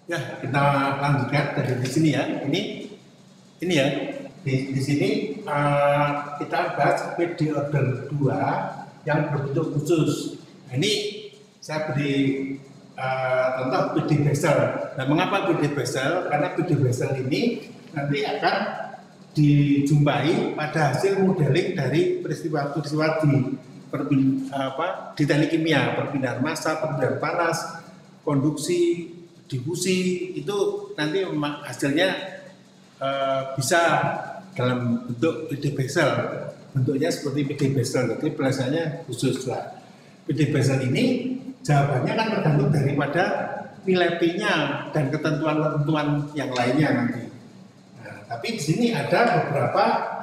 Ya, kita lanjutkan dari di sini ya. Ini ya. Di sini kita bahas PD order 2 yang berbentuk khusus. Nah, ini saya beri contoh PD Basel. Nah, mengapa PD Basel? Karena PD Basel ini nanti akan dijumpai pada hasil modeling dari peristiwa-peristiwa di teknik kimia, perpindahan massa, perpindahan panas, konduksi, difusi, itu nanti hasilnya bisa dalam bentuk PD Basel, bentuknya seperti PD Basel, jadi pelajarannya khusus lah. PD Basel ini jawabannya kan tergantung daripada nilai P-nya dan ketentuan-ketentuan yang lainnya nanti. Nah, tapi di sini ada beberapa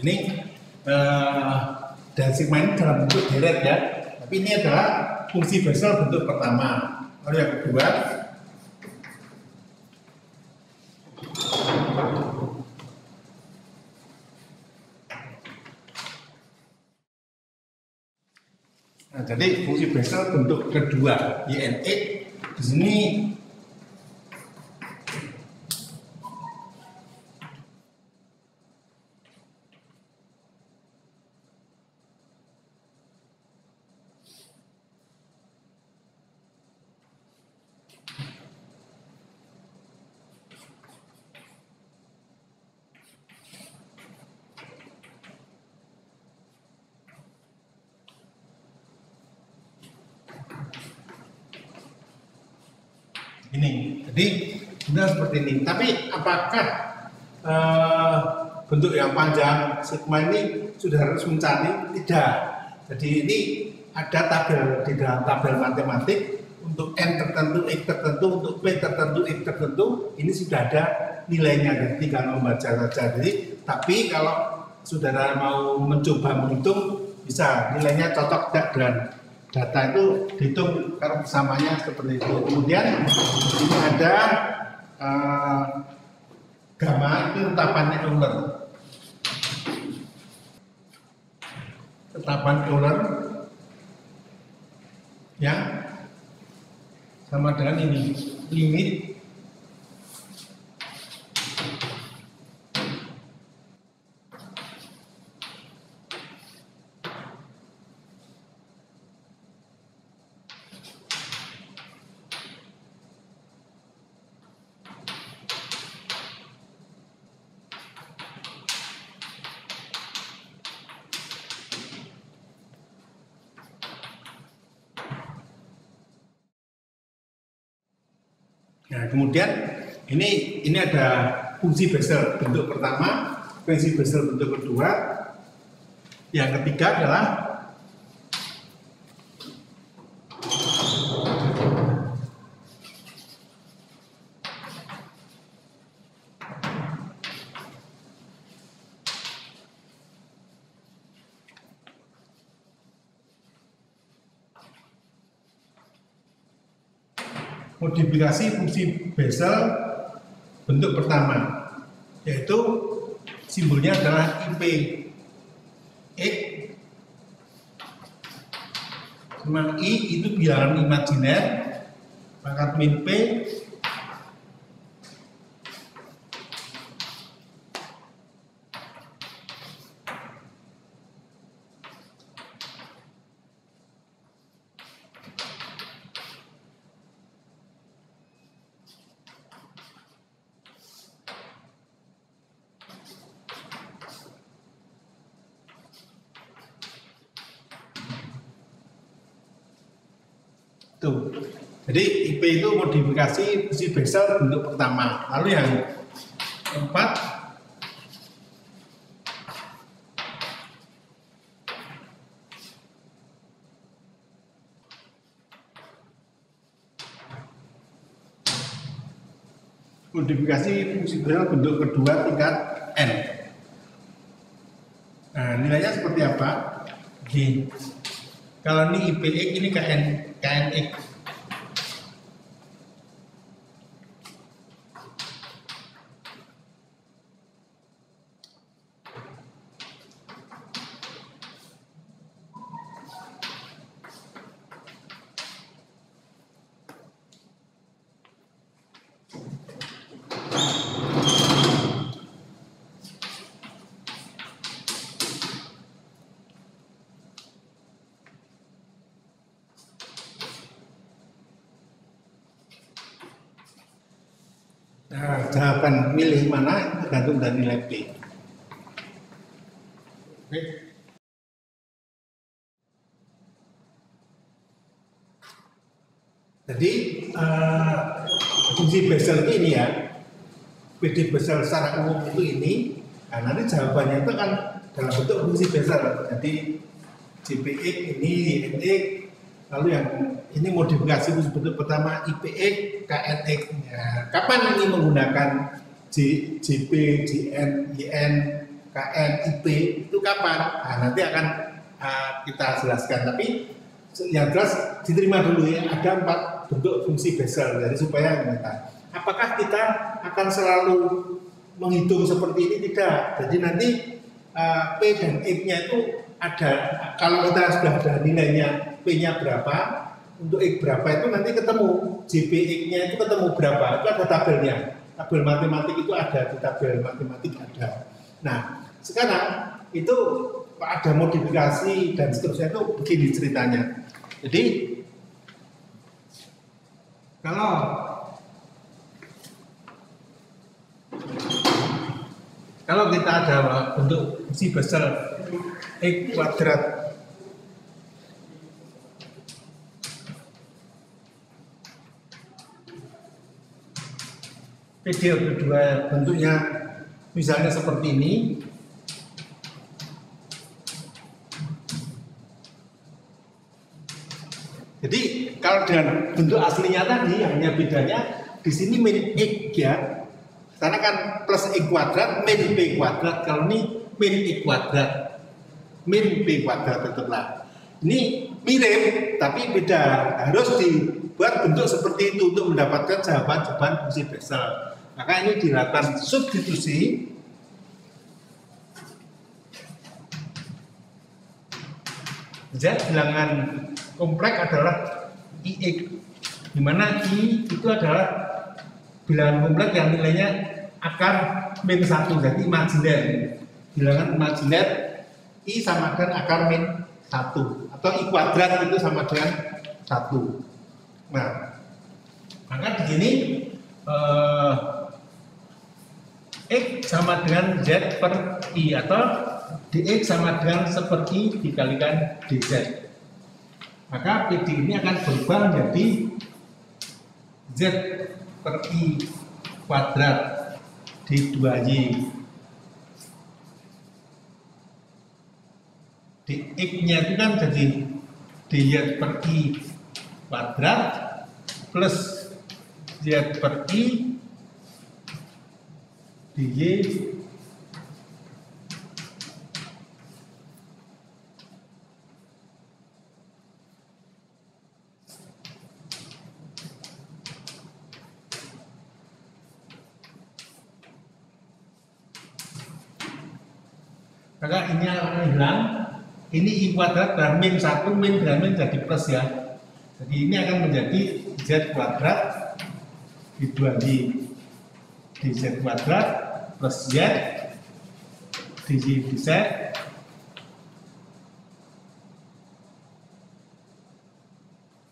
ini dan sigma ini dalam bentuk deret ya, tapi ini adalah fungsi Basel bentuk pertama. Lalu yang kedua, nah, jadi fungsi Basel bentuk kedua YNE di sini ini, jadi benar seperti ini. Tapi apakah bentuk yang panjang sigma ini sudah harus mencari? Tidak. Jadi ini ada tabel di dalam tabel matematik untuk n tertentu, x tertentu, untuk p tertentu, x tertentu. Ini sudah ada nilainya, jadi tinggal membaca saja. Jadi, tapi kalau saudara mau mencoba menghitung, bisa nilainya cocok tidak dengan data itu dihitung kalau bersamanya seperti itu. Kemudian ini ada gamma, itu tetapannya Euler. Tetapan Euler yang sama dengan ini, limit Nah, kemudian ini ada fungsi Basel bentuk pertama, fungsi Basel bentuk kedua, yang ketiga adalah modifikasi fungsi Basel bentuk pertama, yaitu simbolnya adalah IP. X sama I itu bilangan imajiner, pangkat min P Tuh. Jadi IP itu modifikasi fungsi Bessel bentuk pertama. Lalu yang keempat, modifikasi fungsi Bessel bentuk kedua tingkat N. Nah, nilainya seperti apa? Kalau ini IPX, ini KNX. Nah, jawaban milih mana tergantung dari nilai P. Oke. Jadi fungsi Bessel ini ya, PD Bessel secara umum itu ini. Nah, nanti jawabannya itu kan dalam bentuk fungsi Bessel. Jadi JPX ini NX, lalu yang ini modifikasi fungsi bentuk pertama IPX, KNX. Ya, kapan ini menggunakan JP, JN, YN, KN, IP itu kapan? Nah, nanti akan kita jelaskan. Tapi yang jelas diterima dulu ya, ada 4 bentuk fungsi Bessel. Jadi supaya apakah kita akan selalu menghitung seperti ini? Tidak. Jadi nanti P dan X-nya itu ada. Kalau kita sudah ada nilainya, P-nya berapa, untuk X berapa itu nanti ketemu. JPX-nya itu ketemu berapa, itu ada tabelnya. Tabel matematik itu ada, di tabel matematik ada. Nah, sekarang itu ada modifikasi dan seterusnya itu begini ceritanya. Jadi kalau kita ada bentuk fungsi Bessel X kuadrat PD kedua bentuknya misalnya seperti ini. Jadi kalau dengan bentuk aslinya tadi hanya bedanya di sini min X ya, karena kan plus X kuadrat min P kuadrat. Kalau ini min X kuadrat min P kuadrat tetaplah. Ini mirip tapi beda, harus dibuat bentuk seperti itu untuk mendapatkan jawaban fungsi Bessel. Maka ini dilakukan substitusi. Z bilangan kompleks adalah IX, di mana I itu adalah bilangan kompleks yang nilainya akar min 1, jadi imajiner. Bilangan imajiner I sama dengan akar min 1, atau I kuadrat itu sama dengan 1. Nah, maka di sini X sama dengan Z per I, atau dx sama dengan seperti dikalikan dz. Maka PD ini akan berubah menjadi Z per I kuadrat di 2Y. Dx-nya itu kan jadi dz per I kuadrat plus Z per I dy maka ini akan hilang. Ini I kuadrat dan min 1, min dengan min jadi plus ya. Jadi ini akan menjadi Z kuadrat di 2Y dz kuadrat plus Z dy dz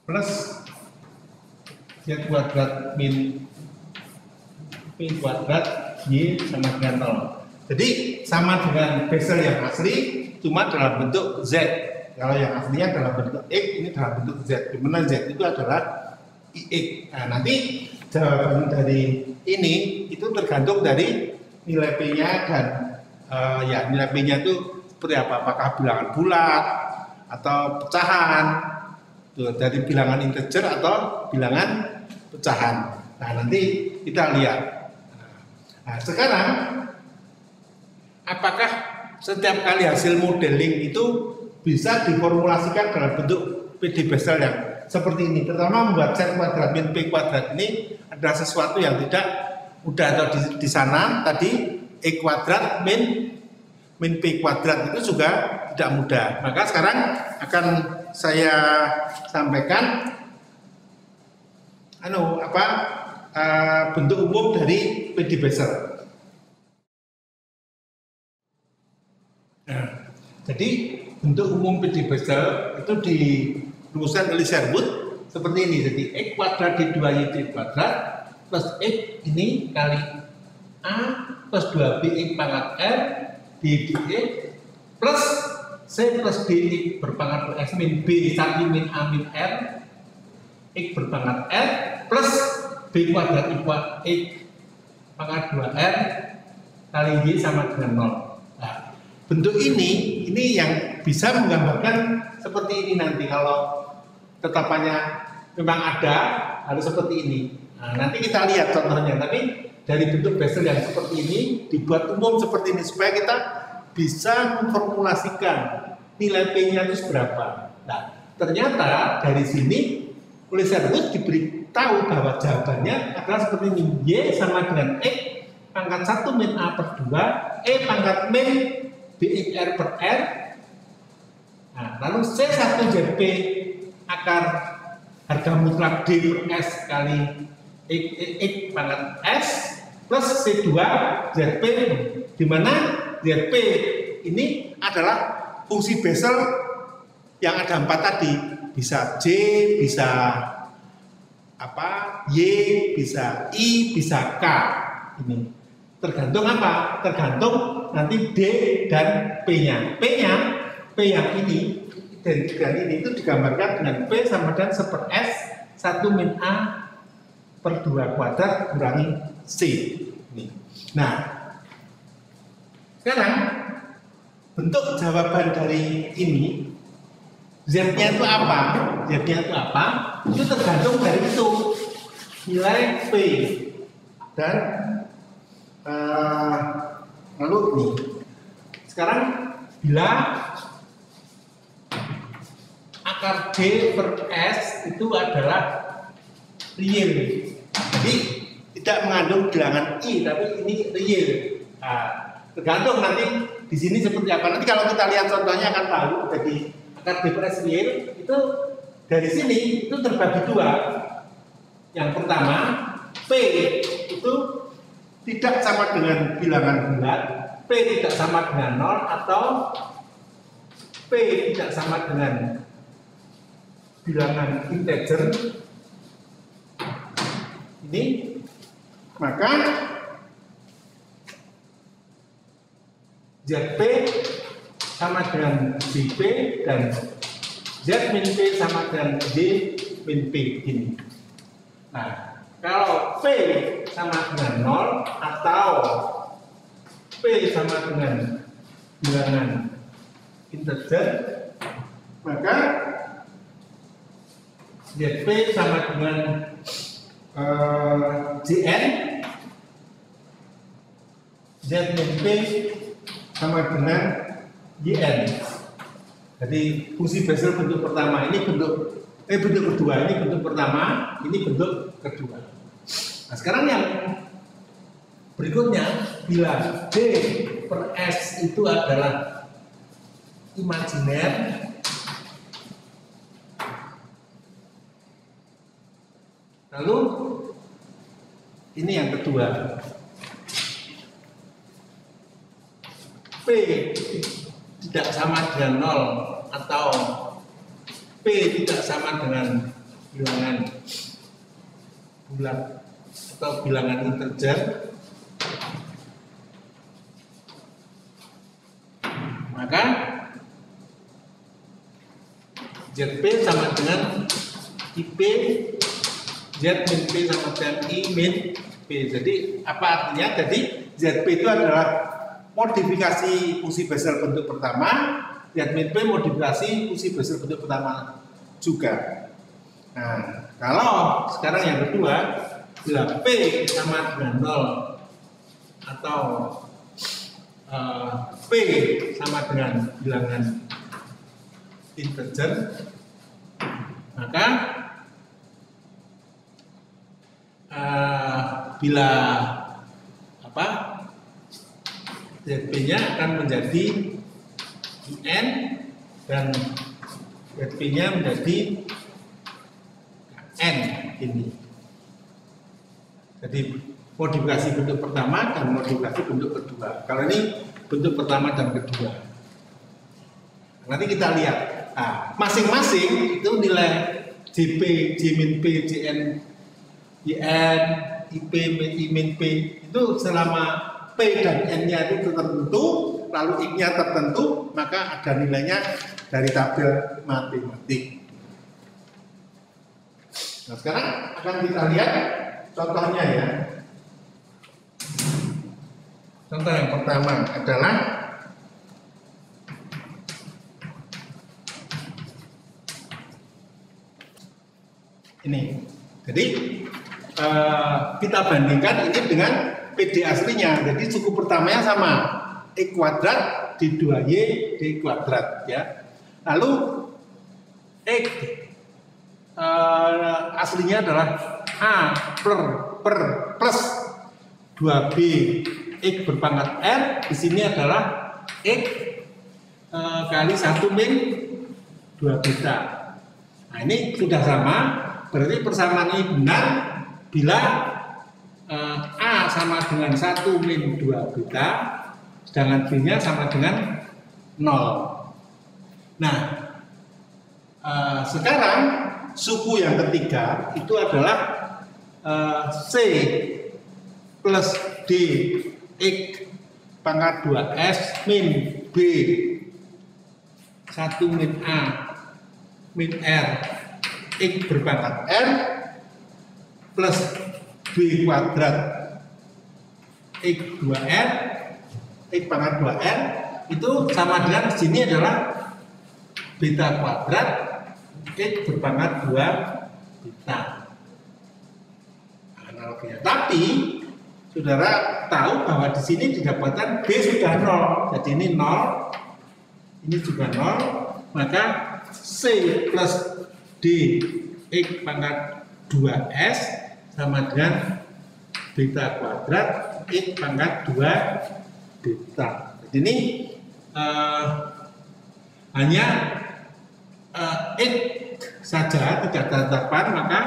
plus Z kuadrat min P kuadrat Y sama dengan 0. Jadi sama dengan Bessel yang asli, cuma dalam bentuk Z. Kalau yang aslinya dalam bentuk X, ini dalam bentuk Z. Di mana Z itu adalah IX. Nah, nanti jawaban dari ini itu tergantung dari nilai P-nya dan ya nilai P-nya itu seperti apa? Apakah bilangan bulat atau pecahan? Tuh, dari bilangan integer atau bilangan pecahan. Nah, nanti kita lihat. Nah, sekarang apakah setiap kali hasil modeling itu bisa diformulasikan dalam bentuk PD Bessel yang seperti ini? Pertama, membuat Z kuadrat min P kuadrat ini adalah sesuatu yang tidak mudah, atau di sana tadi E kuadrat min P kuadrat itu juga tidak mudah. Maka sekarang akan saya sampaikan bentuk umum dari PD Bessel. Nah, jadi bentuk umum PD Bessel itu dirumuskan oleh Sherwood seperti ini. Jadi X kuadrat D2YT kuadrat plus X ini kali A plus 2BX pangkat R DDX plus C plus DX berpangkat X min B 1 min A min R X berpangkat R plus B kuadrat ikual X pangkat 2R kali Y sama dengan 0. Nah, bentuk ini yang bisa menggambarkan seperti ini nanti kalau tetapannya memang ada harus seperti ini. Nah, nanti kita lihat contohnya. Tapi dari bentuk Bessel yang seperti ini dibuat umum seperti ini supaya kita bisa memformulasikan nilai P-nya itu berapa. Nah, ternyata dari sini oleh Sherwood diberitahu bahwa jawabannya adalah seperti ini. Y sama dengan X pangkat 1 min A per 2 E pangkat min BXR per R. Nah, lalu C1 ZP akar harga mutlak D per S kali X pangkat S plus C2 ZP, di mana ZP ini adalah fungsi Bessel yang ada 4 tadi, bisa J, bisa Y, bisa I, bisa K. Ini tergantung apa? Tergantung nanti D dan P-nya. P yang ini dari ini itu digambarkan dengan P sama dengan 1 S 1 min A per 2 kuadrat kurangi C. Nah, sekarang bentuk jawaban dari ini, Z-nya itu apa? Z-nya itu apa? Itu tergantung dari itu, nilai P. Dan lalu ini, sekarang bila akar D per S itu adalah real, jadi tidak mengandung bilangan I, tapi ini real. Nah, tergantung nanti di sini seperti apa. Nanti kalau kita lihat contohnya akan tahu. Jadi akar D per S real itu dari sini itu terbagi dua. Yang pertama, P itu tidak sama dengan bilangan bulat, P tidak sama dengan 0, atau P tidak sama dengan bilangan integer. Ini maka ZP sama dengan JP dan Z min P sama dengan D min P ini. Nah, kalau P sama dengan 0 atau P sama dengan bilangan integer, maka ZP sama dengan Jn, Z min P sama dengan Yn. Jadi fungsi Bessel bentuk pertama ini bentuk kedua, ini bentuk pertama, ini bentuk kedua. Nah, sekarang yang berikutnya, bila D per S itu adalah imajiner, lalu ini yang kedua, P tidak sama dengan 0 atau P tidak sama dengan bilangan bulat atau bilangan integer, maka ZP sama dengan IP, Z min P sama dengan I min P. Jadi apa artinya? Jadi ZP itu adalah modifikasi fungsi Bessel bentuk pertama, Z min P modifikasi fungsi Bessel bentuk pertama juga. Nah, kalau sekarang yang kedua, bila P sama dengan 0 atau P sama dengan bilangan integer, maka bila apa ZP-nya akan menjadi IN dan ZP-nya menjadi N ini. Jadi modifikasi bentuk pertama dan modifikasi bentuk kedua. Kalau ini bentuk pertama dan kedua. Nanti kita lihat. Nah, masing-masing itu nilai JP, J min P, JN, IN, IP, I min P itu selama P dan N-nya itu tertentu, lalu I-nya tertentu, maka ada nilainya dari tabel matematik. Nah, sekarang akan kita lihat contohnya ya. Contoh yang pertama adalah ini. Jadi kita bandingkan ini dengan PD aslinya. Jadi suku pertamanya sama, X kuadrat di 2Y D kuadrat ya. Lalu X aslinya adalah A per plus 2B X berpangkat R. Di sini adalah X kali 1 min 2 beta. Nah, ini sudah sama, berarti persamaan ini benar bila A sama dengan 1 min 2 beta, sedangkan B-nya sama dengan 0. Nah, sekarang suku yang ketiga itu adalah C plus D X pangkat 2S min B 1 min A min R X berpangkat R plus B kuadrat X 2R X pangkat 2R itu sama dengan di sini adalah beta kuadrat X berpangkat 2 beta. Analoginya. Tapi saudara tahu bahwa di sini didapatkan B sudah 0. Jadi ini 0. Ini juga 0. Maka C plus D X pangkat 2S sama dengan beta kuadrat X pangkat 2 beta. Jadi ini hanya X saja, tidak tetapkan, maka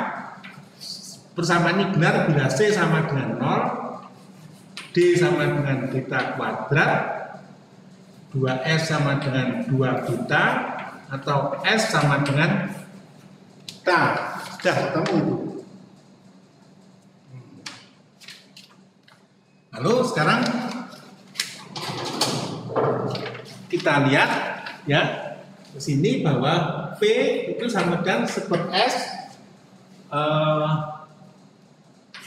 persamaan ini benar bila C sama dengan 0, D sama dengan beta kuadrat, 2S sama dengan 2 beta, atau S sama dengan beta. Sudah ketemu itu. Lalu sekarang kita lihat ya ke sini bahwa P itu sama dengan 1 S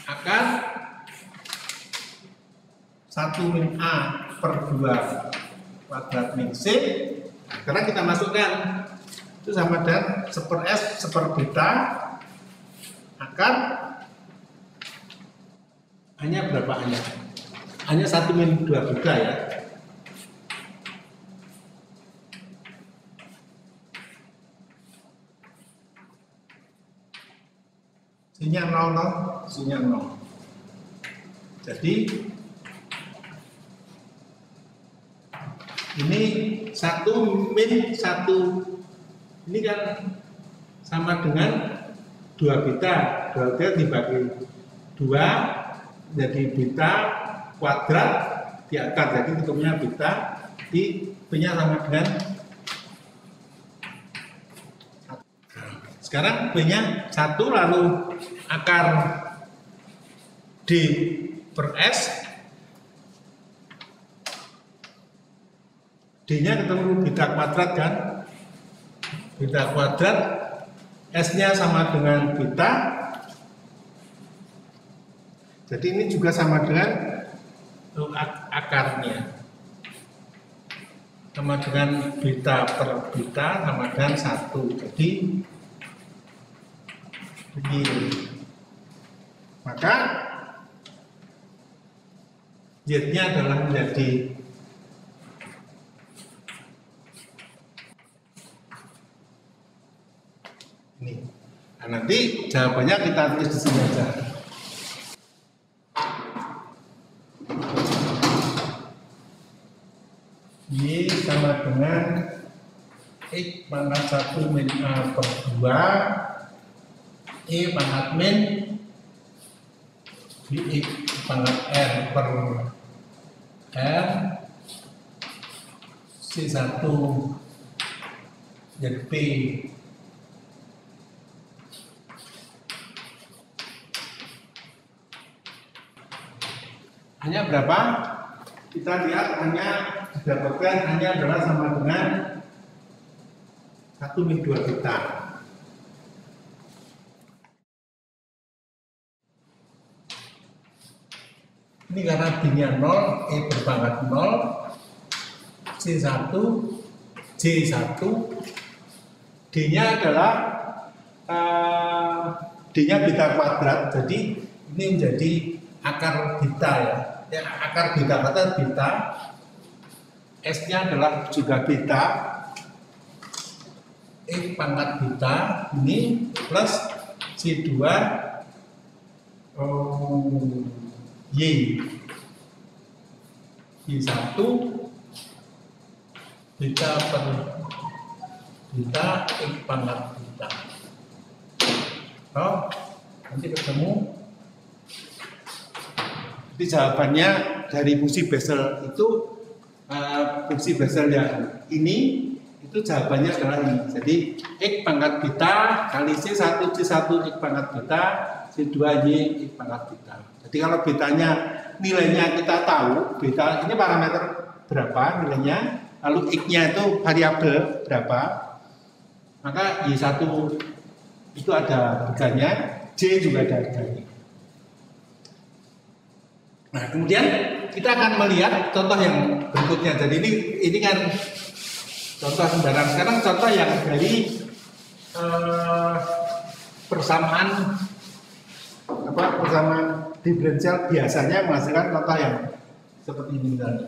akan 1 min A per 2 kuadrat min C. Karena kita masukkan itu sama dengan 1 S 1 beta akan hanya berapa hanya? Hanya 1 min 2 beta ya. Sinya 0, sinya 0. Jadi ini 1 min 1 ini kan sama dengan 2 beta. 2 beta dibagi 2 jadi beta kuadrat di akar. Jadi hitungnya beta di B-nya sama dengan. Sekarang B-nya 1 lalu akar D per S, D-nya ketemu beta kuadrat kan, beta kuadrat, S-nya sama dengan beta. Jadi ini juga sama dengan akarnya. Sama dengan beta per beta sama dengan 1. Jadi begini. Maka Z-nya adalah menjadi ini. Nah, nanti jawabannya kita tulis di sini aja. Y sama dengan X pangkat 1 min A per 2 E pangkat min X pangkat R per R C1 ZP hanya berapa? Kita lihat hanya didapatkan hanya adalah sama dengan 1 min 2 beta. Ini karena B-nya 0, E berpangkat 0, C1, J1, D-nya adalah D-nya beta kuadrat, jadi ini menjadi akar beta ya, akar beta kata beta, S-nya adalah juga beta, E pangkat beta ini plus C2 Y Y1 beta per beta X pangkat beta. Oh, nanti ketemu. Jadi jawabannya dari fungsi Bessel itu fungsi Bessel yang ini itu jawabannya adalah ini. Jadi X pangkat beta kali C1 C1 X pangkat beta C2 Y X pangkat beta. Jadi kalau betanya nilainya kita tahu, beta ini parameter berapa nilainya, lalu X-nya itu variabel berapa, maka Y1 itu ada harganya, J juga ada harganya. Nah, kemudian kita akan melihat contoh yang berikutnya. Jadi ini kan contoh sembarang. Sekarang contoh yang dari persamaan diferensial biasanya menghasilkan contoh yang seperti ini misalnya.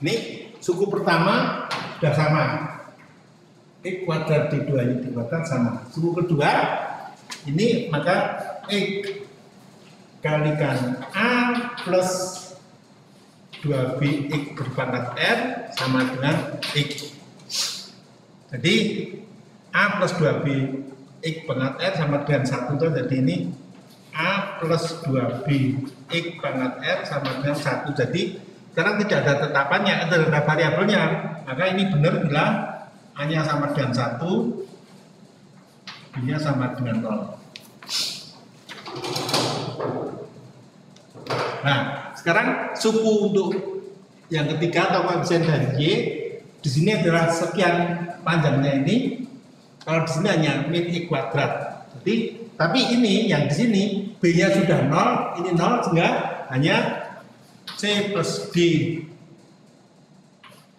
Ini suku pertama sudah sama, X kuadrat D2 Y kuadrat sama. Suku kedua ini maka X kalikan A plus 2B X berpangkat R sama dengan X. Jadi A plus 2B X pangkat R sama dengan 1 itu, jadi ini A plus 2B X pangkat R sama dengan 1. Jadi sekarang tidak ada tetapannya, ada variabelnya. Maka ini benar bila A-nya sama dengan 1, B-nya sama dengan 0. Nah, sekarang suku untuk yang ketiga atau koefisien dari Y di sini adalah sekian panjangnya ini. Kalau di sini hanya min X kuadrat. Jadi, tapi ini yang di sini B-nya sudah 0, ini 0 sehingga hanya C plus D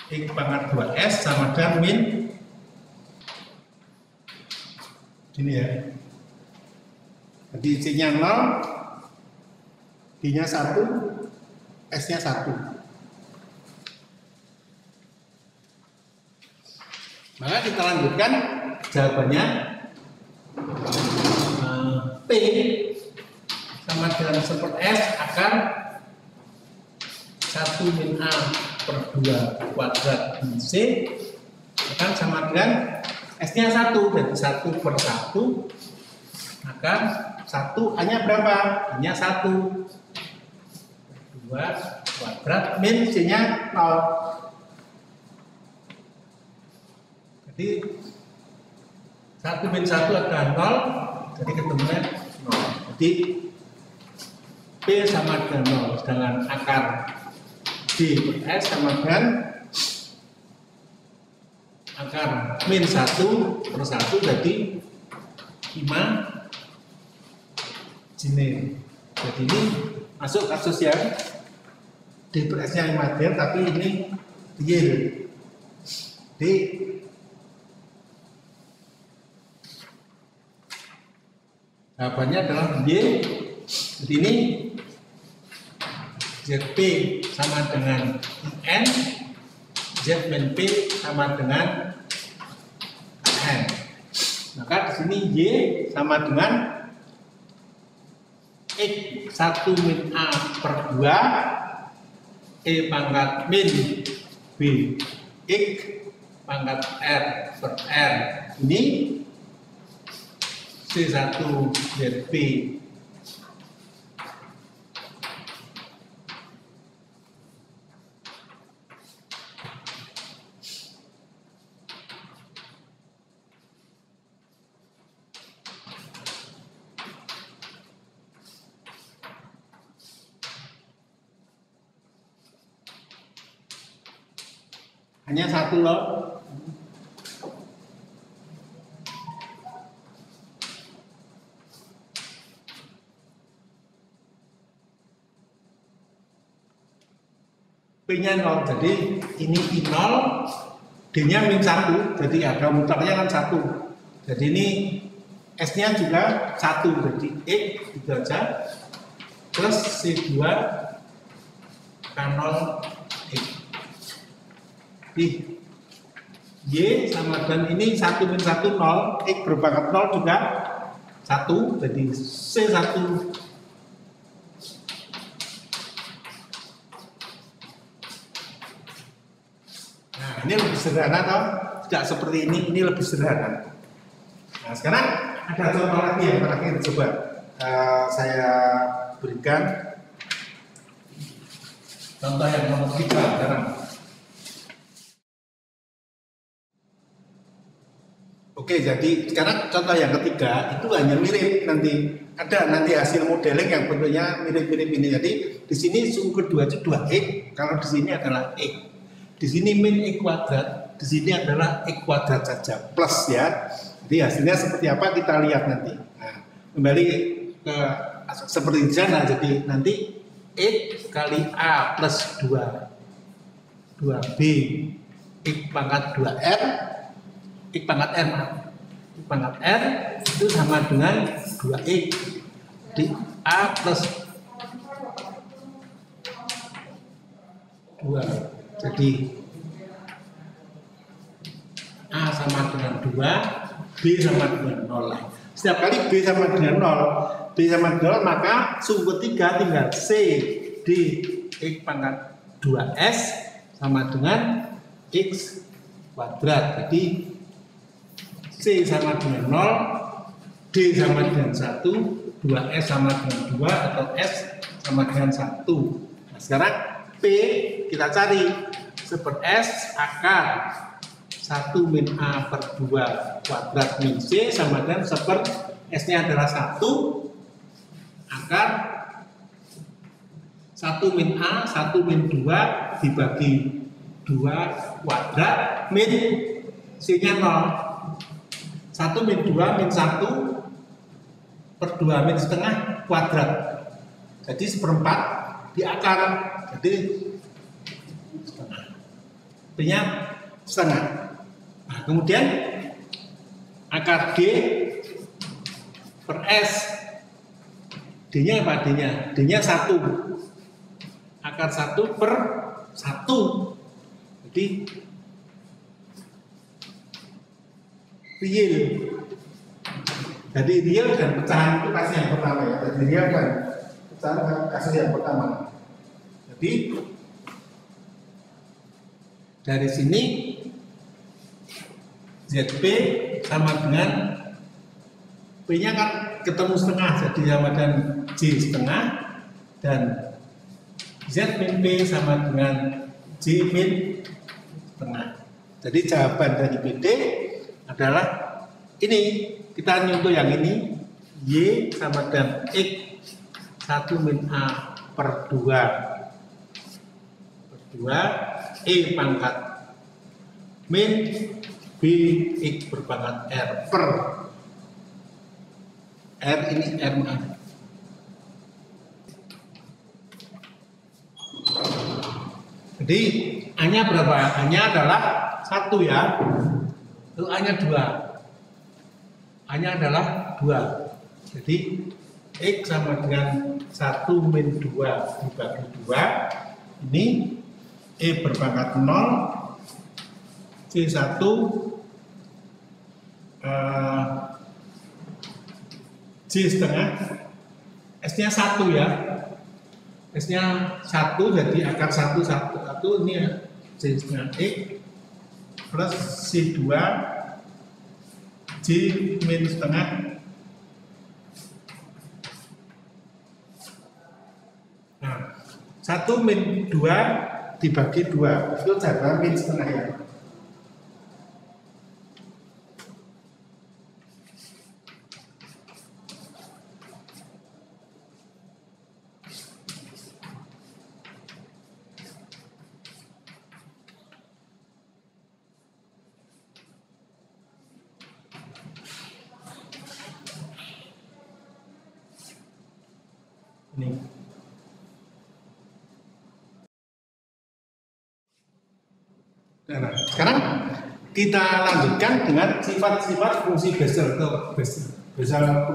X pangkat 2S sama dengan min ini ya. Jadi C-nya 0, D-nya 1, S-nya 1. Maka kita lanjutkan jawabannya. P sama dengan seperti S akan 1 min A per 2 kuadrat min C akan sama dengan S-nya 1, jadi 1 per 1 maka 1 hanya berapa? Hanya 1 2 kuadrat min C-nya 0. Jadi 1 min 1 adalah 0, jadi ketemunya 0. Jadi P sama dengan 0, sedangkan akar D per S sama dengan akar min 1 per 1, jadi 5 Gini. Jadi ini masuk kasus yang D per S nya imajiner, tapi ini real. Jadi jawabannya adalah Y. Jadi ini ZP sama dengan IN, Z min P sama dengan KN. Maka di sini Y sama dengan X 1 min A per 2 E pangkat min B X pangkat R per R. Ini C1 ZP hanya satu loh. P-nya 0, jadi ini I0, D-nya min 1, jadi ada mutlaknya kan 1. Jadi ini S-nya juga 1, jadi X itu aja, plus C2 K0 X. Y sama dengan ini 1 min 1 0, X berpangkat 0 juga 1, jadi C1. Nah, ini lebih sederhana atau tidak seperti ini lebih sederhana. Nah, sekarang ada contoh lagi yang terakhir, coba saya berikan contoh yang nomor 3 sekarang. Oke, jadi sekarang contoh yang ketiga itu hanya mirip, nanti hasil modeling yang bentuknya mirip-mirip ini. Jadi di sini suku kedua itu 2x, kalau di sini adalah x. Di sini min x kuadrat, di sini adalah x kuadrat saja, plus ya. Jadi hasilnya seperti apa kita lihat nanti. Nah, kembali ke seperti di sana. Jadi nanti x kali a plus 2b x pangkat 2r X pangkat R itu sama dengan 2X di A plus 2. Jadi A sama dengan 2, B sama dengan 0. Setiap kali B sama dengan 0, maka sumbu ketiga tinggal C di X pangkat 2S sama dengan X kuadrat. Jadi C sama dengan 0, D sama dengan 1, 2S sama dengan 2, atau S sama dengan 1. Nah, sekarang P kita cari. Super S akar 1 min A per 2 kuadrat min C sama dengan super S-nya adalah 1 akar 1 min A, 1 min 2 dibagi 2 kuadrat min C-nya 0. 1 min 2 min 1 per 2 min setengah kuadrat. Jadi seperempat di akar. Jadi setengah. P-nya setengah. Nah, kemudian akar D per S. D-nya apa D-nya? D-nya 1. Akar 1 per 1. Jadi real. Jadi real dan pecahan itu kasus yang pertama ya. Jadi real dan pecahan kasus yang pertama. Jadi dari sini ZP sama dengan P-nya kan ketemu setengah, jadi sama dengan J setengah, dan Z min P sama dengan J min setengah. Jadi jawaban dari PD adalah ini, kita nyontoh yang ini, Y sama dengan X 1 min A per 2 E pangkat min B X berpangkat R per R ini R A. Jadi A-nya berapa? A-nya adalah 1 ya. Lalu A-nya 2. A-nya adalah 2. Jadi X sama dengan 1 min 2 dibagi 2. Ini E berpangkat 0 C1 J setengah S-nya 1 ya. S-nya 1 jadi akar 1 ini ya. J setengah X plus C2 J min setengah nah 1 min 2 dibagi 2 itu cara min setengah ya. Ini. Nah, sekarang kita lanjutkan dengan sifat-sifat fungsi Bessel atau Bessel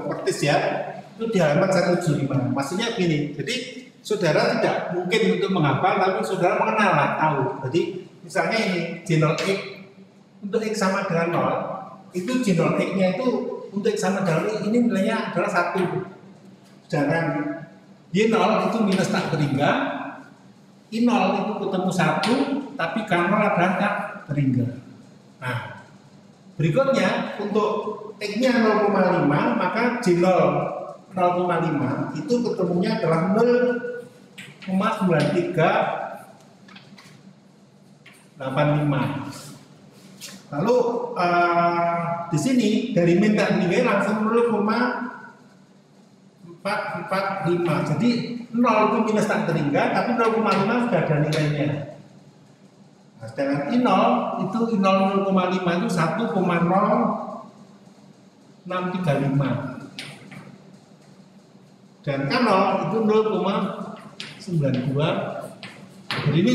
properties ya. Itu di halaman 175. Maksudnya gini, jadi saudara tidak mungkin untuk menghafal, tapi saudara mengenal lah, tahu. Jadi misalnya ini J0 X untuk X sama dengan 0, itu J0 X-nya itu untuk X sama dengan ini nilainya adalah 1. Sedangkan Y0 itu minus tak terhingga, I0 itu ketemu 1, tapi K0 adalah tak terhingga. Nah, berikutnya untuk X-nya 0,5, maka J0 0,5 itu ketemunya adalah 0,9385. Lalu di sini dari min tak terhingga langsung 0,445. Jadi 0 itu minus tak terhingga, tapi 0,5 sudah ada nilainya. Nah, sedangkan I0 itu I0 0,5 itu 1,0635. Dan K0 itu 0,92. Jadi ini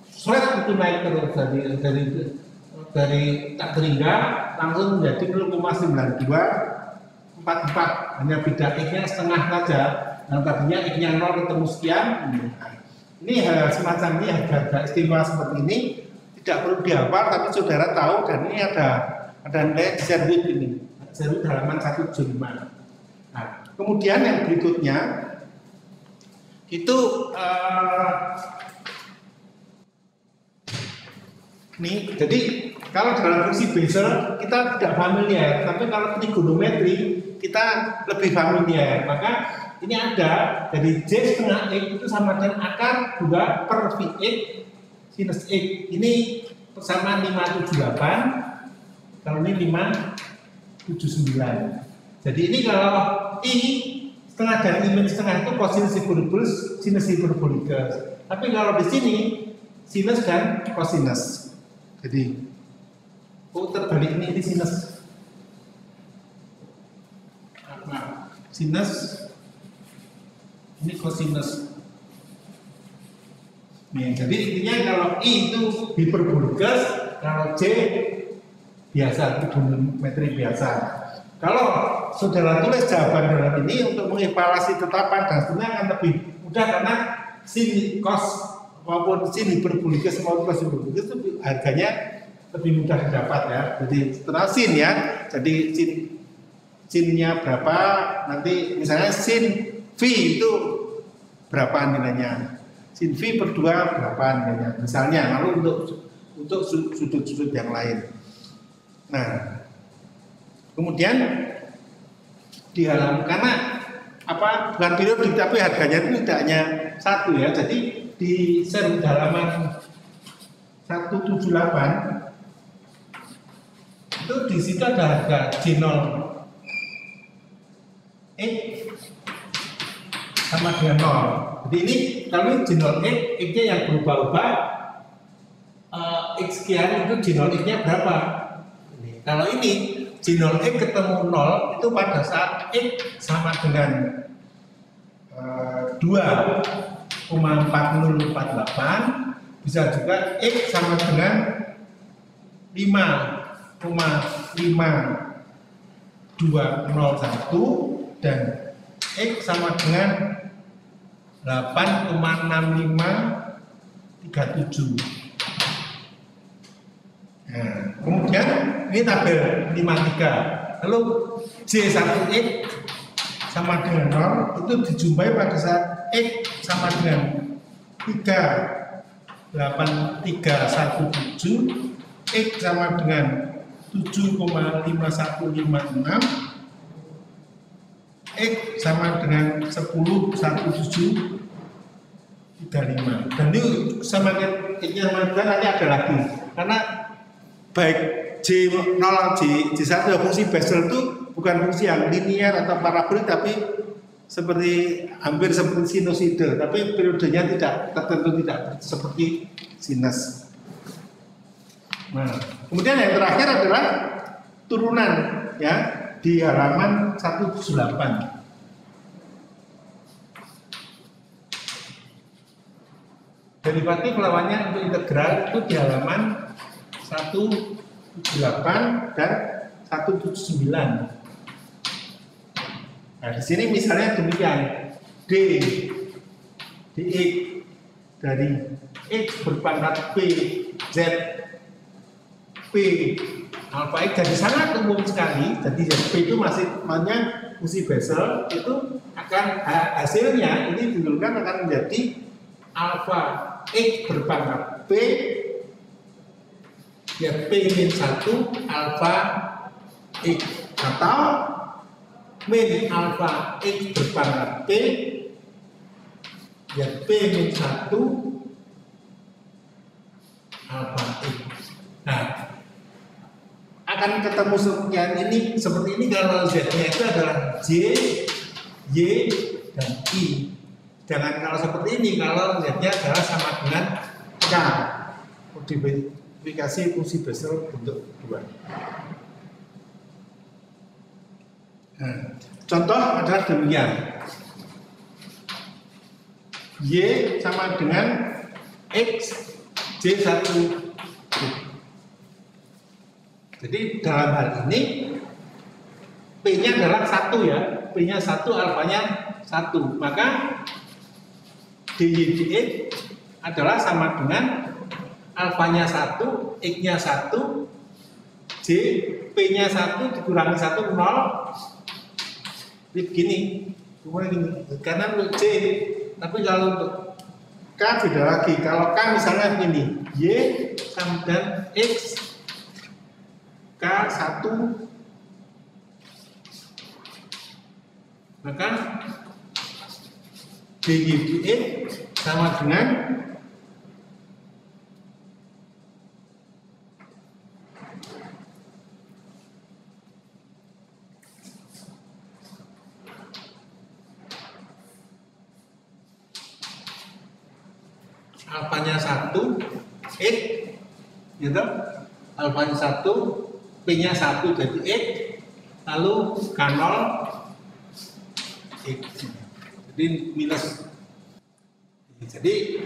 sulit itu naik terus dari tak terhingga langsung menjadi 0,9244. Hanya beda X-nya setengah saja. Yang tadinya X-nya 0 ketemu sekian. Ini hal semacam ini, harga istimewa seperti ini tidak perlu dihafal, tapi saudara tahu. Dan ini ada nilai di Zerwit ini, Zerwit halaman 175. Nah, kemudian yang berikutnya itu nih, jadi kalau dalam fungsi Bessel kita tidak familiar, tapi kalau trigonometri kita lebih familiar. Maka ini ada dari J setengah X itu sama dengan akar 2 per Vx sinus X. Ini persamaan 578, kalau ini 579. Jadi ini kalau I setengah dan I min setengah itu kosinus hiperbolus sinus hiperbolikas. Tapi kalau di sini sinus dan kosinus. Jadi terbalik ini sinus. Nah, sinus ini kosinus. Nih, jadi intinya kalau I itu hiperbolikas, kalau J biasa, trigonometri biasa. Kalau saudara tulis jawaban dalam ini untuk mengevaluasi tetapan dan seterusnya akan lebih mudah karena sin cos maupun sin hiperbolikas maupun cos hiperbolikas itu harganya lebih mudah didapat ya. Jadi setelah sin ya, jadi sinnya berapa, nanti misalnya sin V itu berapa nilainya, sin V per 2 berapa nilainya misalnya, lalu untuk sudut-sudut yang lain. Nah, kemudian di halaman, karena apa, bukan periodik tapi harganya itu tidak hanya 1 ya, jadi di halaman 178 itu di situ ada harga J0 X sama dengan 0. Jadi ini kalau J0 X, X-nya yang berubah-ubah, X sekian itu J0 X-nya berapa? Kalau ini J0 X ketemu 0 itu pada saat X sama dengan 2,4048, bisa juga X sama dengan 5,5201 dan X sama dengan 8,6537. Nah, kemudian ini tabel 53. Lalu J1X sama dengan 0 itu dijumpai pada saat X sama dengan 38317, X sama dengan 7,5156, X sama dengan 10,1735. Dan ini sama X-nya sama dengan nanti ada lagi, karena baik J0 J1 fungsi Bessel itu bukan fungsi yang linear atau parabolik, tapi hampir seperti sinusida, tapi periodenya tidak tertentu, tidak seperti sinus. Nah, kemudian yang terakhir adalah turunan ya di halaman 178. Derivatif lawannya untuk integral itu di halaman 178 dan 179. Nah, di sini misalnya demikian, dx dari x berpangkat p z p alpha x jadi sangat umum sekali. Jadi p itu masih namanya fungsi Bessel, itu akan hasilnya ini ditentukan akan menjadi alpha x berpangkat p ya p-1 alpha x, atau min alpha x berpangkat p ya p-1 alpha x. Nah, akan ketemu seperti ini kalau z-nya itu adalah j, y, dan i. Jangan kalau seperti ini kalau z-nya adalah sama dengan k. Modifikasi fungsi Bessel bentuk 2. Nah, contoh adalah demikian, y sama dengan x j1. Jadi dalam hal ini p-nya adalah 1 ya, p-nya 1, alfanya 1, maka dy dx adalah sama dengan alfanya 1, x-nya 1, j, p-nya 1 dikurangi 1, 0. Jadi begini, karena untuk j, tapi kalau untuk k beda lagi. Kalau k misalnya begini, y sama dengan x, k 1, maka dy dx sama dengan alfanya 1 x gitu, alfanya 1, p-nya 1 jadi x, lalu k0 x, jadi minus. Jadi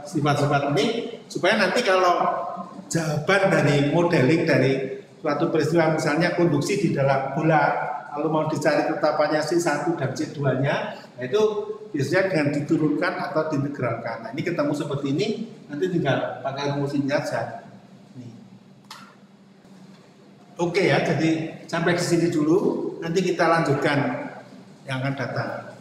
sifat-sifat ini supaya nanti kalau jawaban dari modeling dari suatu peristiwa, misalnya konduksi di dalam bola, lalu mau dicari tetapannya C1 dan C2-nya, nah itu biasanya dengan diturunkan atau diintegralkan. Nah, ini ketemu seperti ini, nanti tinggal pakai rumusinnya saja. Oke ya, jadi sampai di sini dulu, nanti kita lanjutkan yang akan datang.